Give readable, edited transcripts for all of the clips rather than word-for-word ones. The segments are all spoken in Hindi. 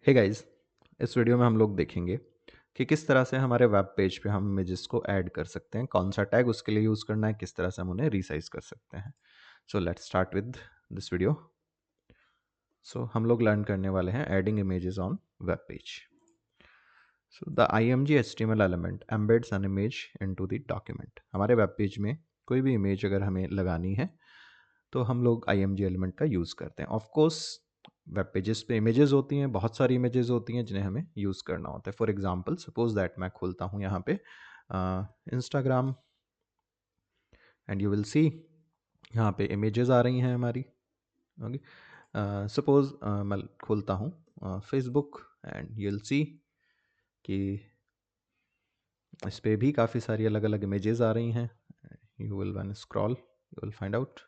हे गाइस, इस वीडियो में हम लोग देखेंगे कि किस तरह से हमारे वेब पेज पे हम इमेजेस को ऐड कर सकते हैं, कौन सा टैग उसके लिए यूज़ करना है, किस तरह से हम उन्हें रीसाइज कर सकते हैं। So let's start with this video. So हम लोग लर्न करने वाले हैं adding images on web page. So the IMG HTML element embeds an image into the document. हमारे वेब पेज में कोई भी इमेज अगर हमें लगानी है तो हम लोग IMG एलिमेंट का यूज़ करते हैं। ऑफ कोर्स वेब पेजेस पे इमेजेस होती हैं, बहुत सारी इमेजेस होती हैं जिन्हें हमें यूज़ करना होता है। फॉर एग्जांपल सपोज दैट मैं खोलता हूँ यहाँ पे Instagram and you will see यहाँ पे इमेजेस आ रही हैं हमारी। ओके, सपोज मैं खोलता हूँ Facebook and you will see कि इस पे भी काफ़ी सारी अलग अलग इमेजेस आ रही हैं। You will one scroll you will find out.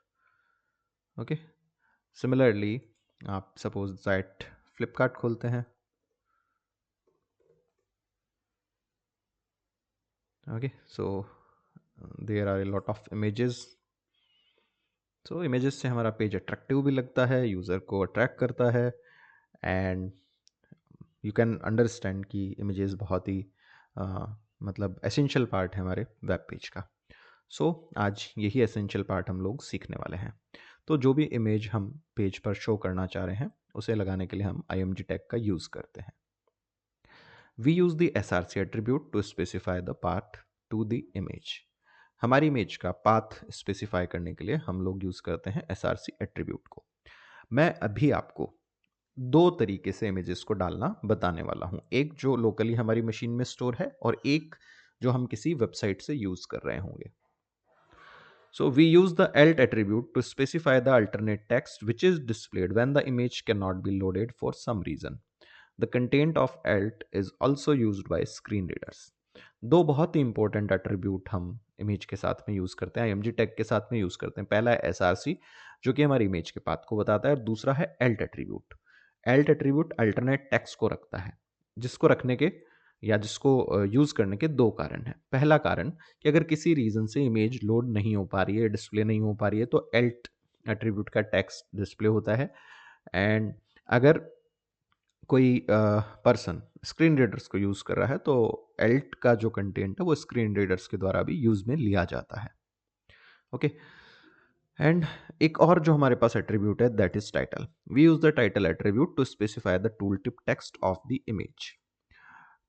Okay, similarly आप सपोज दैट फ्लिपकार्ट खोलते हैं। Okay, so there are a lot of images. So images से हमारा पेज अट्रैक्टिव भी लगता है, यूज़र को अट्रैक्ट करता है एंड यू कैन अंडरस्टैंड कि इमेजेस बहुत ही मतलब एसेंशियल पार्ट है हमारे वेब पेज का। सो आज यही एसेंशियल पार्ट हम लोग सीखने वाले हैं। तो जो भी इमेज हम पेज पर शो करना चाह रहे हैं उसे लगाने के लिए हम IMG टैग का यूज़ करते हैं। We use the src attribute to specify the path to the image। हमारी इमेज का पाथ स्पेसिफाई करने के लिए हम लोग यूज़ करते हैं src एट्रीब्यूट को। मैं अभी आपको दो तरीके से इमेजेस को डालना बताने वाला हूँ, एक जो लोकली हमारी मशीन में स्टोर है और एक जो हम किसी वेबसाइट से यूज़ कर रहे होंगे। So we use the alt attribute to specify the alternate text which is displayed when the image cannot be loaded for some reason। The content of alt is also used by screen readers। दो बहुत ही इंपॉर्टेंट एट्रीब्यूट हम इमेज के साथ में यूज़ करते हैं, IMG टैग के साथ में यूज़ करते हैं। पहला है src जो कि हमारी इमेज के पाथ को बताता है और दूसरा है alt attribute. alt attribute alternate text को रखता है, जिसको रखने के या जिसको यूज़ करने के दो कारण हैं। पहला कारण कि अगर किसी रीज़न से इमेज लोड नहीं हो पा रही है, डिस्प्ले नहीं हो पा रही है, तो alt एट्रीब्यूट का टेक्स्ट डिस्प्ले होता है। एंड अगर कोई पर्सन स्क्रीन रीडर्स को यूज़ कर रहा है तो alt का जो कंटेंट है वो स्क्रीन रीडर्स के द्वारा भी यूज़ में लिया जाता है। ओके, एंड एक और जो हमारे पास एट्रीब्यूट है that is title. We use the title attribute to specify the tool tip text of the image.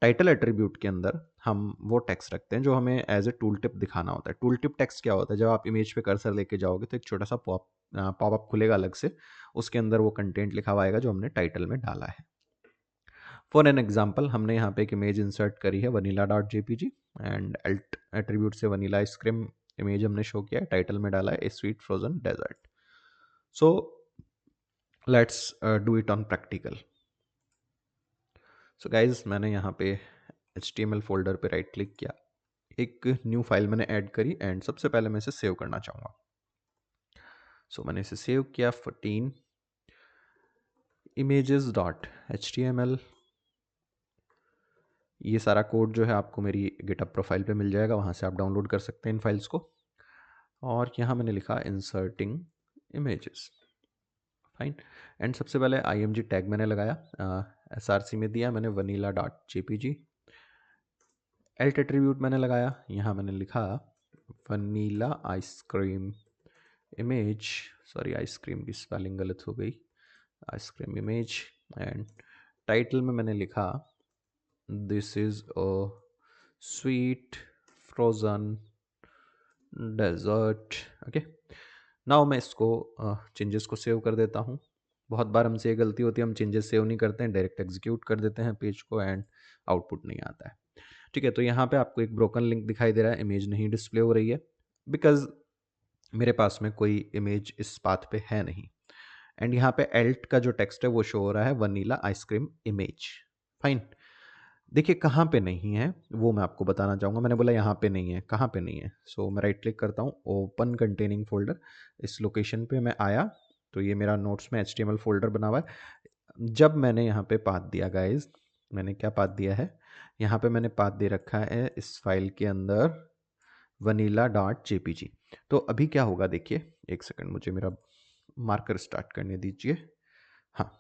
Title attribute के अंदर हम वो टेक्स्ट रखते हैं जो हमें एज ए टूल टिप दिखाना होता है। टूल टिप टेक्स्ट क्या होता है? जब आप इमेज पे कर्सर लेके जाओगे तो एक छोटा सा पॉपअप खुलेगा अलग से, उसके अंदर वो कंटेंट लिखा हुआ आएगा जो हमने टाइटल में डाला है। फॉर एन एग्जाम्पल हमने यहाँ पे एक इमेज इंसर्ट करी है vanilla.jpg एंड alt एट्रीब्यूट से वनीला आइसक्रीम इमेज हमने शो किया है, टाइटल में डाला है a sweet frozen dessert. So let's do it on practical. So guys मैंने यहाँ पे HTML फोल्डर पे राइट क्लिक किया, एक न्यू फाइल मैंने ऐड करी एंड सबसे पहले मैं इसे सेव करना चाहूँगा। सो मैंने इसे सेव किया 14 images.html। ये सारा कोड जो है आपको मेरी गिटहब प्रोफाइल पे मिल जाएगा, वहाँ से आप डाउनलोड कर सकते हैं इन फाइल्स को। और यहाँ मैंने लिखा इंसर्टिंग इमेजेस, फाइन। एंड सबसे पहले IMG टैग मैंने लगाया, src में दिया मैंने vanilla.jpg। alt एट्रीब्यूट मैंने लगाया, यहाँ मैंने लिखा vanilla ice cream image, sorry ice cream की स्पेलिंग गलत हो गई, आइसक्रीम इमेज। एंड टाइटल में मैंने लिखा this is a sweet frozen dessert. Okay, now मैं इसको चेंजेस को सेव कर देता हूँ। बहुत बार हमसे ये गलती होती है, हम चेंजेस सेव नहीं करते हैं, डायरेक्ट एग्जीक्यूट कर देते हैं पेज को एंड आउटपुट नहीं आता है। ठीक है, तो यहाँ पे आपको एक ब्रोकन लिंक दिखाई दे रहा है, इमेज नहीं डिस्प्ले हो रही है बिकॉज मेरे पास में कोई इमेज इस पाथ पे है नहीं। एंड यहाँ पे alt का जो टेक्स्ट है वो शो हो रहा है वनीला आइसक्रीम इमेज, फाइन। देखिए कहाँ पे नहीं है वो मैं आपको बताना चाहूँगा। मैंने बोला यहाँ पे नहीं है, कहाँ पे नहीं है? सो मैं राइट क्लिक करता हूँ, ओपन कंटेनिंग फोल्डर। इस लोकेशन पे मैं आया तो ये मेरा नोट्स में HTML फोल्डर बना हुआ है। जब मैंने यहाँ पे पाथ दिया गाइज, मैंने क्या पाथ दिया है? यहाँ पे मैंने पाथ दे रखा है इस फाइल के अंदर vanilla.jpg। तो अभी क्या होगा देखिए, एक सेकंड मुझे मेरा मार्कर स्टार्ट करने दीजिए। हाँ,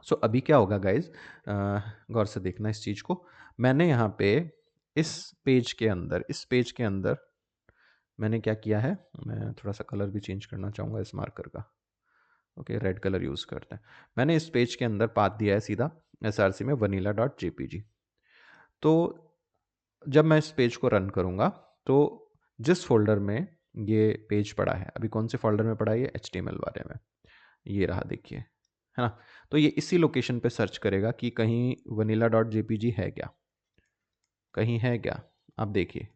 सो अभी क्या होगा गाइज, गौर से देखना इस चीज़ को। मैंने यहाँ पे इस पेज के अंदर मैंने क्या किया है, मैं थोड़ा सा कलर भी चेंज करना चाहूँगा इस मार्कर का। ओके, रेड कलर यूज़ करते हैं। मैंने इस पेज के अंदर पाथ दिया है सीधा SRC में vanilla.jpg। तो जब मैं इस पेज को रन करूँगा तो जिस फोल्डर में ये पेज पड़ा है, अभी कौन से फोल्डर में पड़ा है, ये HTML वाले में, ये रहा देखिए, है ना। तो ये इसी लोकेशन पे सर्च करेगा कि कहीं vanilla.jpg है क्या, कहीं है क्या। आप देखिए,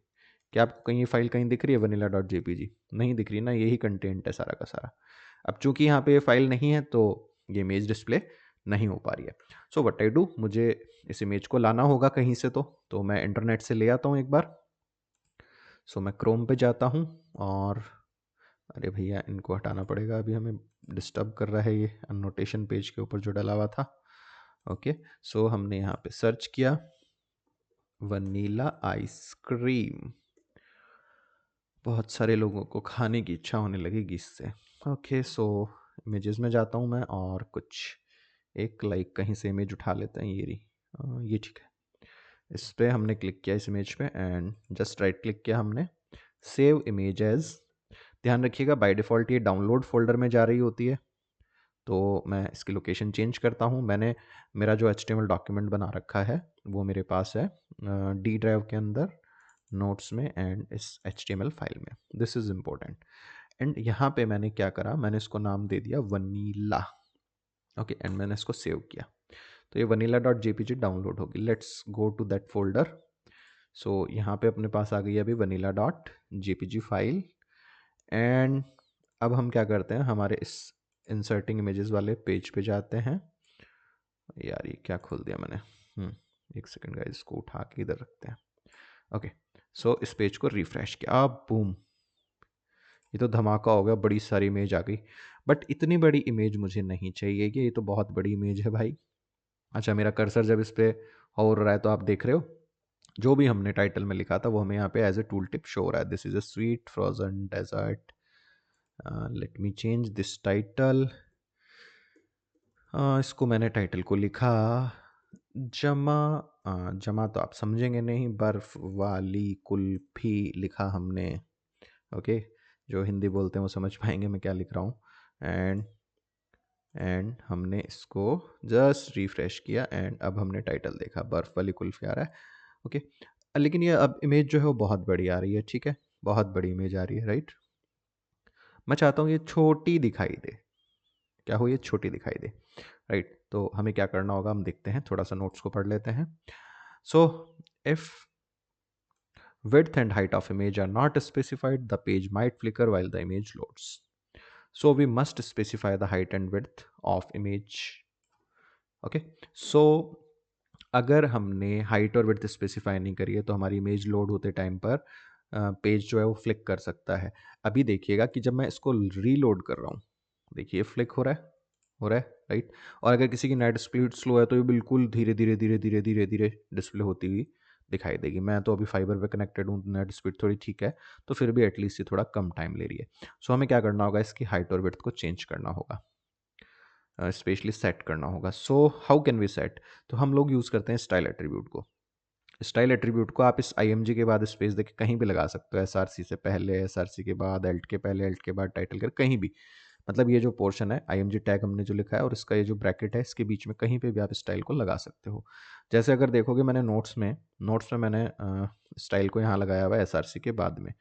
क्या आपको कहीं ये फाइल कहीं दिख रही है vanilla.jpg? नहीं दिख रही ना, यही कंटेंट है सारा का सारा। अब चूंकि यहाँ पे ये फाइल नहीं है तो ये इमेज डिस्प्ले नहीं हो पा रही है। सो व्हाट आई डू, मुझे इस इमेज को लाना होगा कहीं से, तो मैं इंटरनेट से ले आता हूँ एक बार। सो मैं क्रोम पे जाता हूँ और अरे भैया इनको हटाना पड़ेगा, अभी हमें डिस्टर्ब कर रहा है ये अनोटेशन पेज के ऊपर जो डला हुआ था। ओके, सो हमने यहाँ पे सर्च किया वनीला आइसक्रीम, बहुत सारे लोगों को खाने की इच्छा होने लगेगी इससे। ओके, सो इमेजेस में जाता हूँ मैं और कुछ एक लाइक कहीं से इमेज उठा लेते हैं, ये रही, ये ठीक है। इस पर हमने क्लिक किया इस इमेज पे एंड जस्ट राइट क्लिक किया हमने, सेव इमेज एज। ध्यान रखिएगा बाय डिफ़ॉल्ट ये डाउनलोड फोल्डर में जा रही होती है, तो मैं इसकी लोकेशन चेंज करता हूँ। मैंने मेरा जो HTML डॉक्यूमेंट बना रखा है वो मेरे पास है D ड्राइव के अंदर, नोट्स में एंड इस HTML फाइल में। This is important. एंड यहाँ पे मैंने क्या करा, मैंने इसको नाम दे दिया वनीला। ओके, एंड मैंने इसको सेव किया, तो ये vanilla.jpg डाउनलोड होगी। Let's go to that folder. So यहाँ पे अपने पास आ गई है अभी vanilla.jpg फाइल। एंड अब हम क्या करते हैं, हमारे इस इंसर्टिंग इमेजेस वाले पेज पे जाते हैं। यार ये क्या खोल दिया मैंने, एक सेकंड गाइस, इसको उठा के इधर रखते हैं। ओके, सो इस पेज को रिफ्रेश किया, अब बूम, ये तो धमाका हो गया, बड़ी सारी इमेज आ गई। बट इतनी बड़ी इमेज मुझे नहीं चाहिए, कि ये तो बहुत बड़ी इमेज है भाई। अच्छा, मेरा कर्सर जब इस पे हो रहा है तो आप देख रहे हो जो भी हमने टाइटल में लिखा था वो हमें यहाँ पे as a tool tip show हो रहा है। This is a sweet frozen dessert, let me change this title. इसको मैंने टाइटल को लिखा जमा, जमा तो आप समझेंगे नहीं, बर्फ वाली कुल्फी लिखा हमने। ओके, जो हिंदी बोलते हैं वो समझ पाएंगे मैं क्या लिख रहा हूँ। एंड हमने इसको जस्ट रिफ्रेश किया एंड अब हमने टाइटल देखा, बर्फ वाली कुल्फी आ रहा है। ओके, लेकिन ये अब इमेज जो है वो बहुत बड़ी आ रही है, ठीक है, बहुत बड़ी इमेज आ रही है, राइट। मैं चाहता हूँ ये छोटी दिखाई दे, क्या हो, ये छोटी दिखाई दे, राइट। तो हमें क्या करना होगा, हम देखते हैं, थोड़ा सा नोट्स को पढ़ लेते हैं। So if width and height of image are not specified, the page might flicker while the image loads. So we must specify the height and width of image. Okay, so अगर हमने हाइट और विड्थ स्पेसिफाई नहीं करी है तो हमारी इमेज लोड होते टाइम पर पेज जो है वो फ्लिक कर सकता है। अभी देखिएगा कि जब मैं इसको रीलोड कर रहा हूँ, देखिए फ्लिक हो रहा है, हो रहा है, राइट। और अगर किसी की नेट स्पीड स्लो है तो ये बिल्कुल धीरे धीरे धीरे धीरे धीरे धीरे डिस्प्ले होती हुई दिखाई देगी। मैं तो अभी फाइबर पे कनेक्टेड हूँ, नेट स्पीड थोड़ी ठीक है, तो फिर भी एटलीस्ट ये थोड़ा कम टाइम ले रही है। सो हमें क्या करना होगा, इसकी हाइट और विड्थ को चेंज करना होगा, स्पेशली सेट करना होगा। So how can we set, तो हम लोग यूज़ करते हैं स्टाइल एट्रीब्यूट को। स्टाइल एट्रीब्यूट को आप इस IMG के बाद स्पेस देके कहीं भी लगा सकते हो, SRC से पहले, SRC के बाद, एल्ट के पहले, एल्ट के बाद, टाइटल कर कहीं भी। मतलब ये जो पोर्शन है IMG टैग हमने जो लिखा है और इसका ये जो ब्रैकेट है इसके बीच में कहीं पे भी आप स्टाइल को लगा सकते हो। जैसे अगर देखोगे मैंने नोट्स में मैंने स्टाइल को यहाँ लगाया हुआ है SRC के बाद में,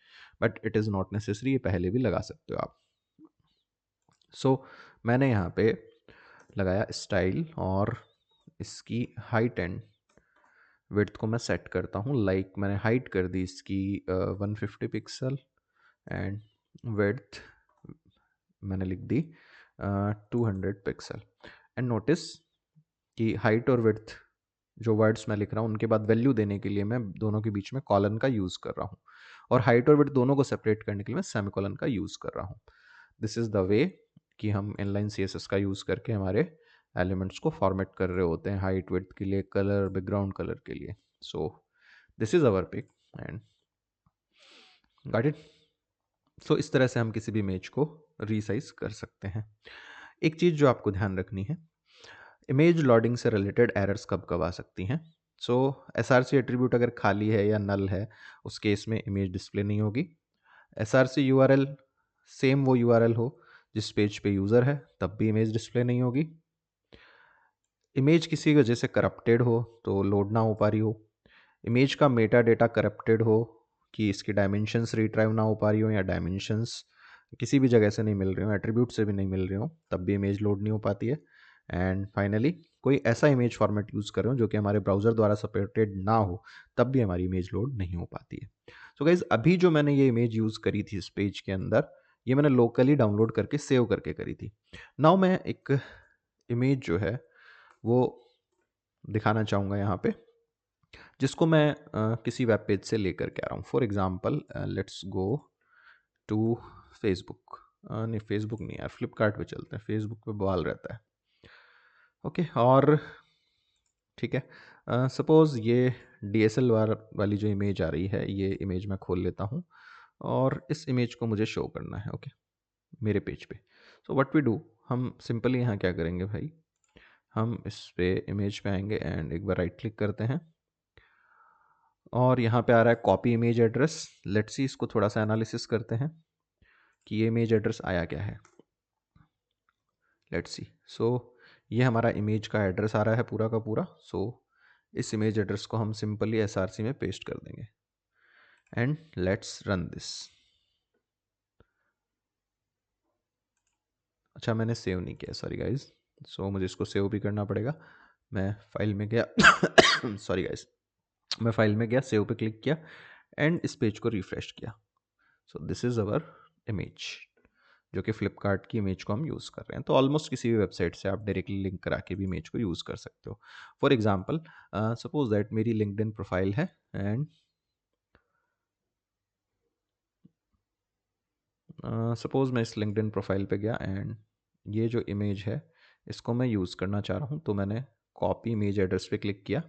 but it is not necessary, ये पहले भी लगा सकते हो आप। सो मैंने यहाँ पे लगाया स्टाइल और इसकी हाइट एंड विड्थ को मैं सेट करता हूँ। लाइक मैंने हाइट कर दी इसकी 150 पिक्सल एंड विड्थ मैंने लिख दी 200 पिक्सल। एंड नोटिस कि हाइट और विड्थ जो वर्ड्स मैं लिख रहा हूँ उनके बाद वैल्यू देने के लिए मैं दोनों के बीच में कॉलन का यूज़ कर रहा हूँ, और हाइट और विड्थ दोनों को सेपरेट करने के लिए मैं सेमीकोलन का यूज़ कर रहा हूँ। दिस इज़ द वे कि हम इनलाइन CSS का यूज़ करके हमारे एलिमेंट्स को फॉर्मेट कर रहे होते हैं, हाइट विड्थ के लिए, कलर, बैकग्राउंड कलर के लिए। So this is our pick and got it. So इस तरह से हम किसी भी इमेज को रीसाइज कर सकते हैं। एक चीज़ जो आपको ध्यान रखनी है, इमेज लॉडिंग से रिलेटेड एरर्स कब कब आ सकती हैं? सो एसआरसी एट्रीब्यूट अगर खाली है या नल है, उस केस में इमेज डिस्प्ले नहीं होगी। एसआरसी यूआरएल सेम वो यूआरएल हो जिस पेज पे यूज़र है, तब भी इमेज डिस्प्ले नहीं होगी। इमेज किसी वजह से करप्टेड हो तो लोड ना हो पा रही हो। इमेज का मेटा डेटा करप्टेड हो कि इसकी डायमेंशंस रिट्राइव ना हो पा रही हो, या डायमेंशंस किसी भी जगह से नहीं मिल रही हो, एट्रीब्यूट से भी नहीं मिल रही हो, तब भी इमेज लोड नहीं हो पाती है। एंड फाइनली कोई ऐसा इमेज फॉर्मेट यूज़ कर रहे हो जो कि हमारे ब्राउज़र द्वारा सपोर्टेड ना हो, तब भी हमारी इमेज लोड नहीं हो पाती है। सो गाइज, अभी जो मैंने ये इमेज यूज़ करी थी इस पेज के अंदर, ये मैंने लोकली डाउनलोड करके सेव करके करी थी। नाउ मैं एक इमेज जो है वो दिखाना चाहूँगा यहाँ पे, जिसको मैं किसी वेब पेज से लेकर के आ रहा हूँ। For example let's go to Facebook. नहीं, फेसबुक नहीं यार, फ्लिपकार्ट पे चलते हैं, फेसबुक पे बवाल रहता है। ओके, और ठीक है, सपोज़ ये DSLR वाली जो इमेज आ रही है, ये इमेज मैं खोल लेता हूँ और इस इमेज को मुझे शो करना है, ओके, मेरे पेज पे। सो व्हाट वी डू, हम सिंपली यहाँ क्या करेंगे भाई, हम इस पे इमेज पे आएंगे एंड एक बार राइट क्लिक करते हैं और यहाँ पे आ रहा है copy image address. Let's see, इसको थोड़ा सा एनालिसिस करते हैं कि ये इमेज एड्रेस आया क्या है। लेट्स सी, सो ये हमारा इमेज का एड्रेस आ रहा है पूरा का पूरा। सो इस इमेज एड्रेस को हम सिंपली SRC में पेस्ट कर देंगे एंड लेट्स रन दिस। अच्छा, मैंने सेव नहीं किया, सॉरी गाइज। सो मुझे इसको सेव भी करना पड़ेगा। मैं फाइल में गया सॉरी गाइज, मैं फाइल में गया, सेव पे क्लिक किया एंड इस पेज को रिफ्रेश किया। सो दिस इज़ अवर इमेज, जो कि फ्लिपकार्ट की इमेज को हम यूज़ कर रहे हैं। तो ऑलमोस्ट किसी भी वेबसाइट से आप डायरेक्टली लिंक करा के भी इमेज को यूज़ कर सकते हो। फॉर एग्जांपल सपोज दैट मेरी लिंक्डइन प्रोफाइल है एंड सपोज मैं इस लिंक्डइन प्रोफाइल पे गया एंड ये जो इमेज है इसको मैं यूज़ करना चाह रहा हूँ। तो मैंने कॉपी इमेज एड्रेस पे क्लिक किया,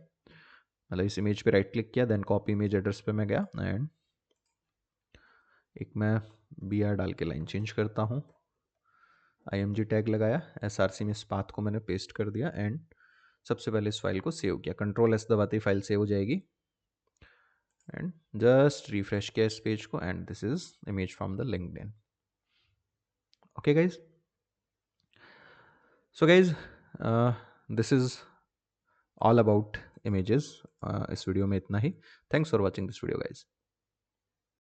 मतलब इस इमेज पे राइट क्लिक किया, देन कॉपी इमेज एड्रेस पे मैं गया एंड एक मैं BR डाल के लाइन चेंज करता हूँ, IMG टैग लगाया, SRC में इस पाथ को मैंने पेस्ट कर दिया एंड सबसे पहले इस फाइल को सेव किया। Ctrl+S दबाते ही फाइल सेव हो जाएगी एंड जस्ट रिफ्रेश किया इस पेज को and this is image from the LinkedIn. Okay guys, so guys this is all about images. इस वीडियो में इतना ही। Thanks for watching this video guys.